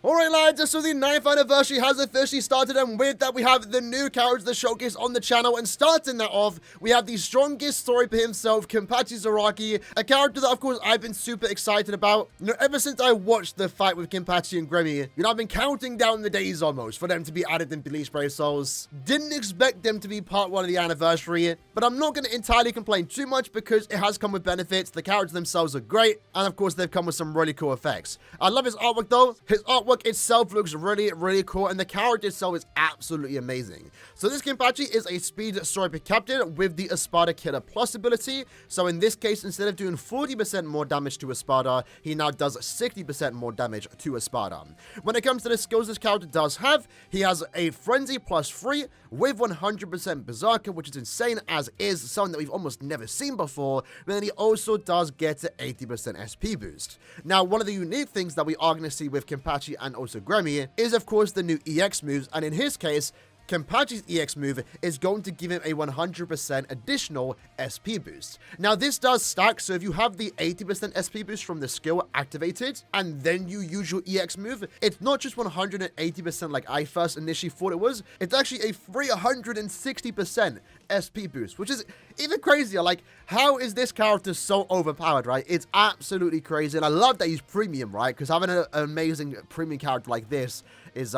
Alright lads, so the 9th anniversary has officially started, and with that we have the new characters to showcase on the channel, and starting that off, we have the strongest story for himself, Kenpachi Zaraki, a character that of course I've been super excited about. You know, ever since I watched the fight with Kenpachi and Gremmy, you know, I've been counting down the days almost for them to be added in Bleach Brave Souls. Didn't expect them to be part 1 of the anniversary, but I'm not going to entirely complain too much because it has come with benefits. The characters themselves are great, and of course they've come with some really cool effects. I love his artwork though. His artwork itself looks really cool, and the character itself is absolutely amazing. So this Kenpachi is a speed sniper captain with the Espada Killer Plus ability. So in this case, instead of doing 40% more damage to Espada, he now does 60% more damage to Espada. When it comes to the skills this character does have, he has a Frenzy +3 with 100% Berserker, which is insane as is, something that we've almost never seen before. But then he also does get an 80% SP boost. Now, one of the unique things that we are going to see with Kenpachi and also Gremmy is of course the new EX moves, and in his case, Kenpachi's EX move is going to give him a 100% additional SP boost. Now this does stack, so if you have the 80% SP boost from the skill activated and then you use your EX move, it's not just 180% like I first initially thought it was, it's actually a 360% SP boost, which is even crazier. Like, how is this character so overpowered, right? It's absolutely crazy, and I love that he's premium, right? Because having an amazing premium character like this is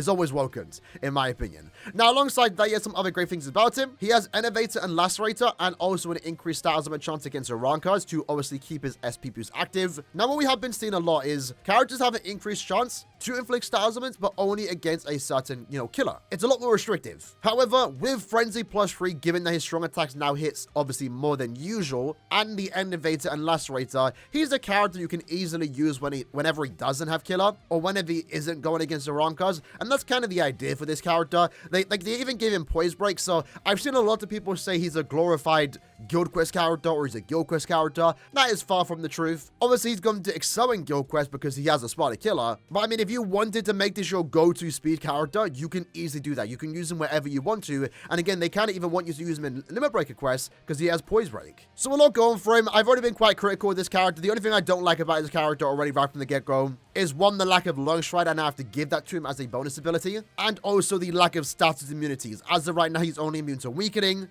always welcomed, in my opinion. Now, alongside that, he has some other great things about him. He has Innovator and Lacerator, and also an increased stat ultimate chance against Iran cards to obviously keep his SP boost active. Now, what we have been seeing a lot is characters have an increased chance to inflict stat ultimates, but only against a certain, killer. It's a lot more restrictive. However, with Frenzy +3, given that his strong attacks now hits obviously more than usual, and the Innovator and Lacerator, he's a character you can easily use whenever he doesn't have killer, or whenever he isn't going against Iran cards, and that's kind of the idea for this character. They even gave him Poise Break, so I've seen a lot of people say he's a glorified Guild Quest character, or he's a Guild Quest character. That is far from the truth. Obviously, he's going to excel in Guild Quest because he has a Sparta Killer, but I mean, if you wanted to make this your go-to speed character, you can easily do that. You can use him wherever you want to, and again, they kind of even want you to use him in Limit Breaker quests because he has Poise Break. So a lot going for him. I've already been quite critical of this character. The only thing I don't like about this character already right from the get-go is one, the lack of Lung Stride, and I have to give that to him as a bonus ability, and also the lack of status immunities. As of right now, he's only immune to weakening.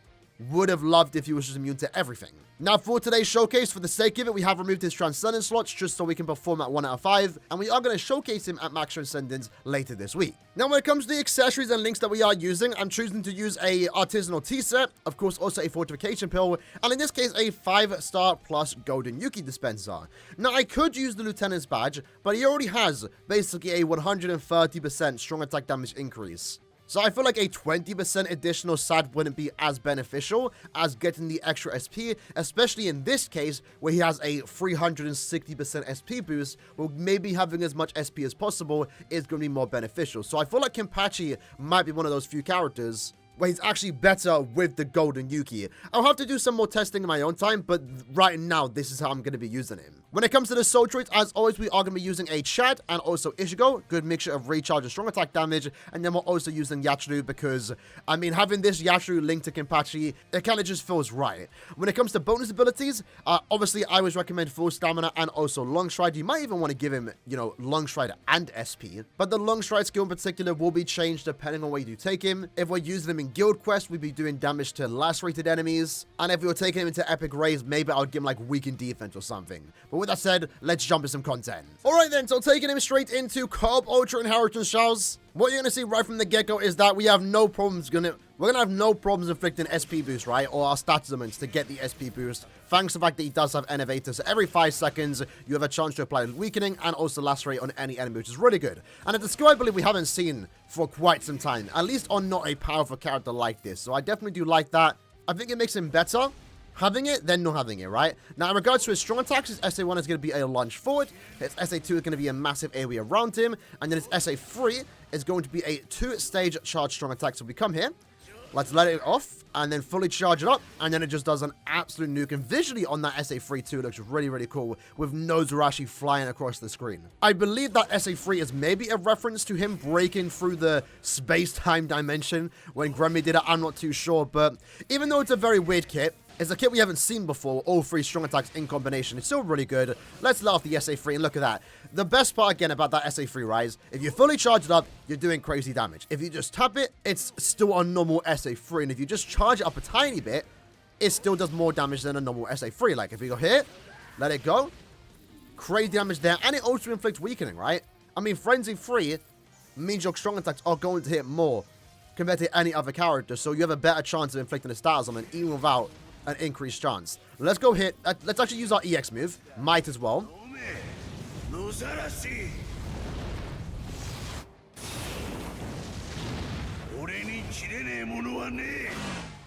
Would have loved if he was just immune to everything. Now, for today's showcase, for the sake of it, we have removed his Transcendence slots just so we can perform at 1 out of 5, and we are going to showcase him at Max Transcendence later this week. Now, when it comes to the accessories and links that we are using, I'm choosing to use a Artisanal Tea Set, of course also a Fortification Pill, and in this case, a 5-star plus Golden Yuki Dispenser. Now, I could use the Lieutenant's Badge, but he already has basically a 130% strong attack damage increase. So I feel like a 20% additional SAD wouldn't be as beneficial as getting the extra SP, especially in this case where he has a 360% SP boost, where maybe having as much SP as possible is going to be more beneficial. So I feel like Kenpachi might be one of those few characters where he's actually better with the Golden Yuki. I'll have to do some more testing in my own time, but right now, this is how I'm going to be using him. When it comes to the soul traits, as always, we are going to be using a Chad and also Ichigo. Good mixture of recharge and strong attack damage. And then we're also using Yachiru because, I mean, having this Yachiru linked to Kenpachi, it kind of just feels right. When it comes to bonus abilities, obviously, I always recommend full stamina and also long stride. You might even want to give him, long stride and SP. But the long stride skill in particular will be changed depending on where you take him. If we're using him in Guild Quest, we'd be doing damage to lacerated enemies. And if we were taking him into Epic Raids, maybe I would give him like weakened defense or something. But with that said, let's jump into some content. Alright then, so taking him straight into Co-op Ultra Inheritance Shells, what you're going to see right from the get-go is that we have no problems we're going to have no problems inflicting SP boost, right? Or our stat elements to get the SP boost, thanks to the fact that he does have Innovator. So every 5 seconds, you have a chance to apply Weakening and also Lacerate on any enemy, which is really good. And it's a skill I believe we haven't seen for quite some time, at least on not a powerful character like this. So I definitely do like that. I think it makes him better having it than not having it, right? Now, in regards to his strong attacks, his SA1 is going to be a lunge forward, his SA2 is going to be a massive AoE around him, and then his SA3 is going to be a 2-stage charge strong attack. So we come here, let's let it off, and then fully charge it up, and then it just does an absolute nuke. And visually on that SA3 too, it looks really cool, with Nozurashi flying across the screen. I believe that SA3 is maybe a reference to him breaking through the space-time dimension when Gremmy did it. I'm not too sure, but even though it's a very weird kit, It's a kit we haven't seen before, all 3 strong attacks in combination. It's still really good. Let's let off the SA3 and look at that. The best part again about that SA3 rise, if you fully charge it up, you're doing crazy damage. If you just tap it, it's still a normal SA3. And if you just charge it up a tiny bit, it still does more damage than a normal SA3. Like if you go here, let it go, crazy damage there. And it also inflicts weakening, right? I mean, Frenzy 3 means your strong attacks are going to hit more compared to any other character. So you have a better chance of inflicting a status on them even without an increased chance. Let's go hit. Let's actually use our EX move. Might as well.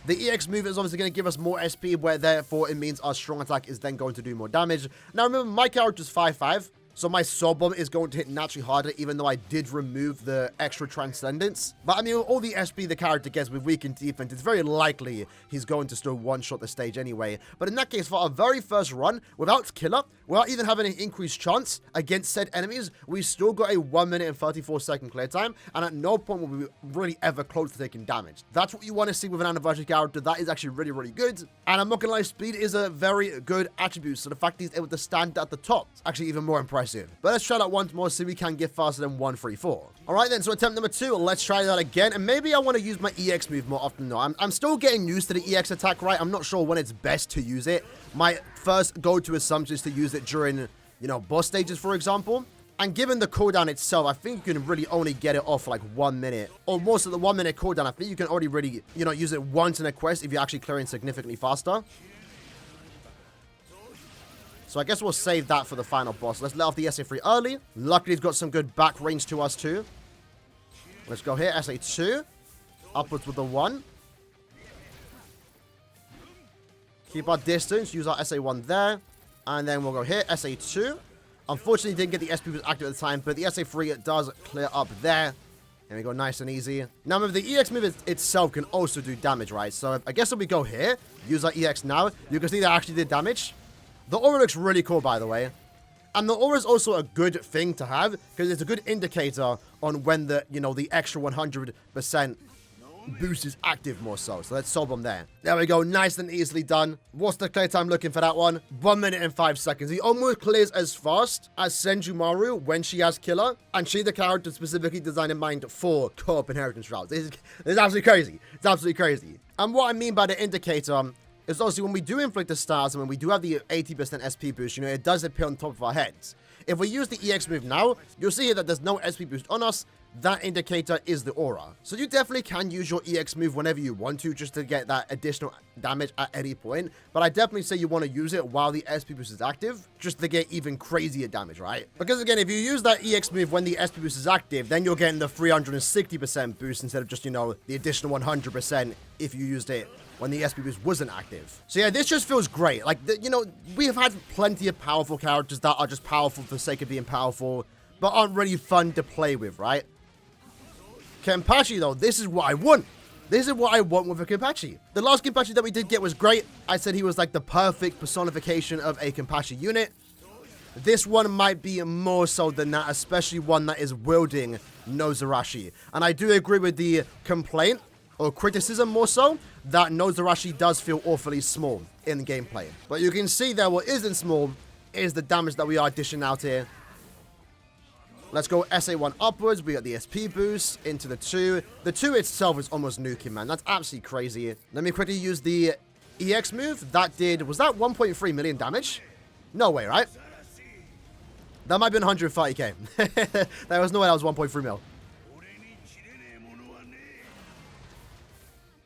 The EX move is obviously going to give us more SP, where therefore it means our strong attack is then going to do more damage. Now remember, my character's 5'5", so my soul bomb is going to hit naturally harder, even though I did remove the extra transcendence. But I mean, with all the SP the character gets with weakened defense, it's very likely he's going to still one-shot the stage anyway. But in that case, for our very first run, without killer, without even having an increased chance against said enemies, we still got a 1 minute and 34 second clear time, and at no point will we really ever close to taking damage. That's what you want to see with an anniversary character. That is actually really, really good. And I'm not gonna lie, speed is a very good attribute, so the fact he's able to stand at the top is actually even more impressive. But let's try that once more, see if we can get faster than 134. All right then, so attempt number 2, let's try that again. And maybe I want to use my EX move more often though. I'm still getting used to the EX attack, right? I'm not sure when it's best to use it. My first go-to assumption is to use it during, you know, boss stages, for example. And given the cooldown itself, I think you can really only get it off for like 1 minute. Or most of the 1 minute cooldown, I think you can already really, you know, use it once in a quest if you're actually clearing significantly faster. So I guess we'll save that for the final boss. Let's let off the SA3 early. Luckily, it's got some good back range to us too. Let's go here, SA2. Upwards with the 1. Keep our distance. Use our SA1 there. And then we'll go here, SA2. Unfortunately, didn't get the SP boost active at the time, but the SA3 it does clear up there. There we go, nice and easy. Now, remember, the EX move itself can also do damage, right? So I guess if we go here, use our EX now, you can see that actually did damage. The aura looks really cool, by the way. And the aura is also a good thing to have, because it's a good indicator on when the, you know, the extra 100% boost is active more so. So let's solve them there. There we go, nice and easily done. What's the clear time looking for that one? 1 minute and 5 seconds. He almost clears as fast as Senjumaru when she has killer, and she the character specifically designed in mind for co-op inheritance routes. This is absolutely crazy. It's absolutely crazy. And what I mean by the indicator is obviously when we do inflict the stars and when we do have the 80% SP boost, you know, it does appear on top of our heads. If we use the EX move now, you'll see here that there's no SP boost on us. That indicator is the aura. So you definitely can use your EX move whenever you want to, just to get that additional damage at any point. But I definitely say you want to use it while the SP boost is active, just to get even crazier damage, right? Because again, if you use that EX move when the SP boost is active, then you're getting the 360% boost instead of just, you know, the additional 100% if you used it when the SP boost wasn't active. So yeah, this just feels great. Like, you know, we have had plenty of powerful characters that are just powerful for the sake of being powerful, but aren't really fun to play with, right? Kenpachi, though, this is what I want. This is what I want with a Kenpachi. The last Kenpachi that we did get was great. I said he was like the perfect personification of a Kenpachi unit. This one might be more so than that, especially one that is wielding Nozarashi. And I do agree with the complaint, or criticism more so, that Nozarashi does feel awfully small in gameplay. But you can see there what isn't small is the damage that we are dishing out here. Let's go SA1 upwards. We got the SP boost into the 2. The 2 itself is almost nuking, man. That's absolutely crazy. Let me quickly use the EX move. That did, was that 1.3 million damage? No way, right? That might have been 130k. There was no way that was 1.3 mil.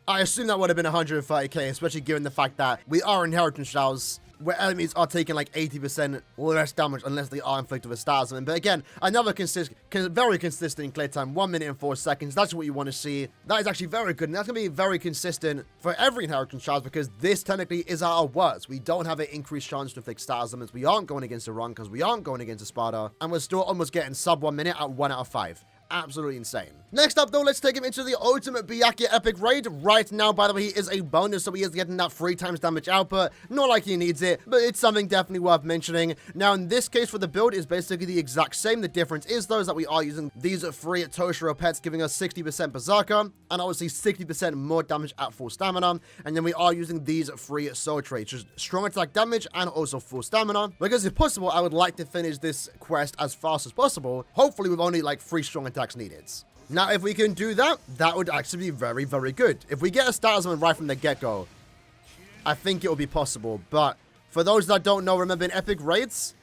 I assume that would have been 130k, especially given the fact that we are inheritance trials where enemies are taking like 80% less damage unless they are inflicted with stars. But again, another very consistent clear time, 1 minute and 4 seconds. That's what you want to see. That is actually very good, and that's going to be very consistent for every inheritance trials because this technically is our worst. We don't have an increased chance to inflict stars elements. We aren't going against a run because we aren't going against a Sparta, and we're still almost getting sub 1 minute at 1 out of 5. absolutely insane. Next up, though, let's take him into the Ultimate Byakuya Epic Raid. Right now, by the way, he is a bonus, so he is getting that 3 times damage output. Not like he needs it, but it's something definitely worth mentioning. Now, in this case, for the build, is basically the exact same. The difference is, though, is that we are using these 3 Toshiro pets, giving us 60% Berserker, and obviously 60% more damage at full stamina. And then we are using these 3 soul traits, just strong attack damage and also full stamina. Because if possible, I would like to finish this quest as fast as possible, hopefully with only like 3 strong attacks needed. Now, if we can do that, that would actually be very, very good. If we get a statusman right from the get-go, I think it will be possible. But for those that don't know, remember in epic raids,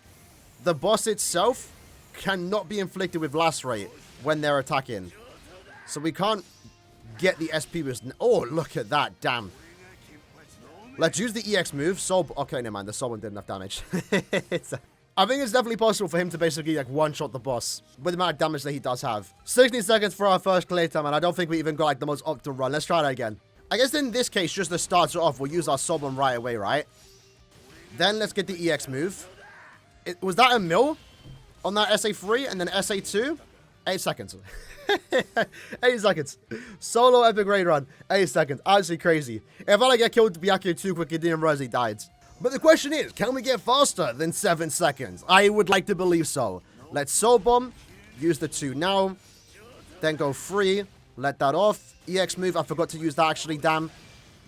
the boss itself cannot be inflicted with lacerate when they're attacking. So we can't get the SP boost. Oh, look at that. Damn. Let's use the EX move. Okay, never mind. The soul one did enough damage. I think it's definitely possible for him to basically like one-shot the boss with the amount of damage that he does have. 16 seconds for our first clear time, and I don't think we even got like the most optimal run. Let's try that again. I guess in this case, just to start it off, we'll use our soul bomb right away, right? Then let's get the EX move. Was that a mill on that SA3 and then SA2? 8 seconds. 8 seconds. Solo epic raid run. 8 seconds. Absolutely crazy. If I get killed Byakuya too quick, he didn't realize he died. But the question is, can we get faster than 7 seconds? I would like to believe so. Let's soul bomb. Use the 2 now. Then go 3. Let that off. EX move. I forgot to use that actually. Damn.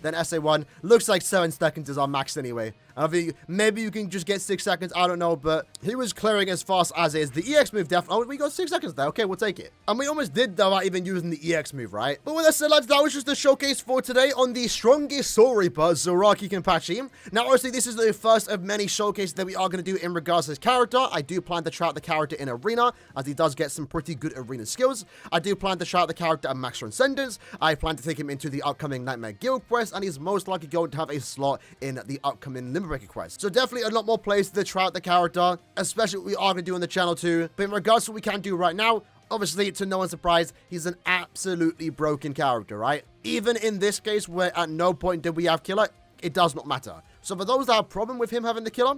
Then SA1. Looks like 7 seconds is our max anyway. I think maybe you can just get 6 seconds. I don't know, but he was clearing as fast as is. The EX move definitely. Oh, we got 6 seconds there. Okay, we'll take it. And we almost did though, without even using the EX move, right? But with that said, lads, that was just the showcase for today on the strongest Soul Reaper, Zaraki Kenpachi. Now, obviously, this is the first of many showcases that we are going to do in regards to his character. I do plan to try out the character in Arena, as he does get some pretty good Arena skills. I do plan to try out the character at Max Transcendence. I plan to take him into the upcoming Nightmare Guild quest, and he's most likely going to have a slot in the upcoming Limit Breaker quest. So definitely a lot more places to try out the character, especially what we are going to do on the channel too. But in regards to what we can do right now, obviously, to no one's surprise, he's an absolutely broken character, right? Even in this case, where at no point did we have killer, it does not matter. So for those that have a problem with him having the killer,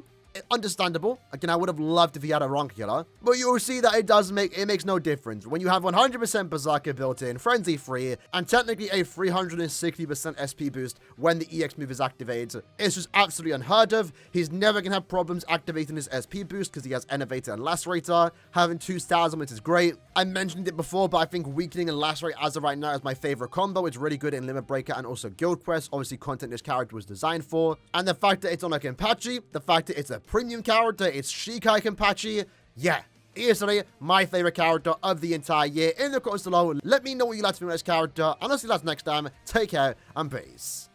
understandable. Again, I would have loved if he had a wrong killer, but you'll see that it makes no difference when you have 100% Berserker built in, frenzy free, and technically a 360% SP boost when the EX move is activated. It's just absolutely unheard of. He's never gonna have problems activating his SP boost because he has Innovator and Lacerator. Having 2 stars on it is great. I mentioned it before, but I think Weakening and Lacerate as of right now is my favorite combo. It's really good in Limit Breaker and also Guild Quest. Obviously, content this character was designed for, and the fact that it's on a Kenpachi, the fact that it's a premium character, it's Shikai Kenpachi. Yeah, easily my favorite character of the entire year. In the comments below, let me know what you like to do with this character. And I'll see you guys next time. Take care and peace.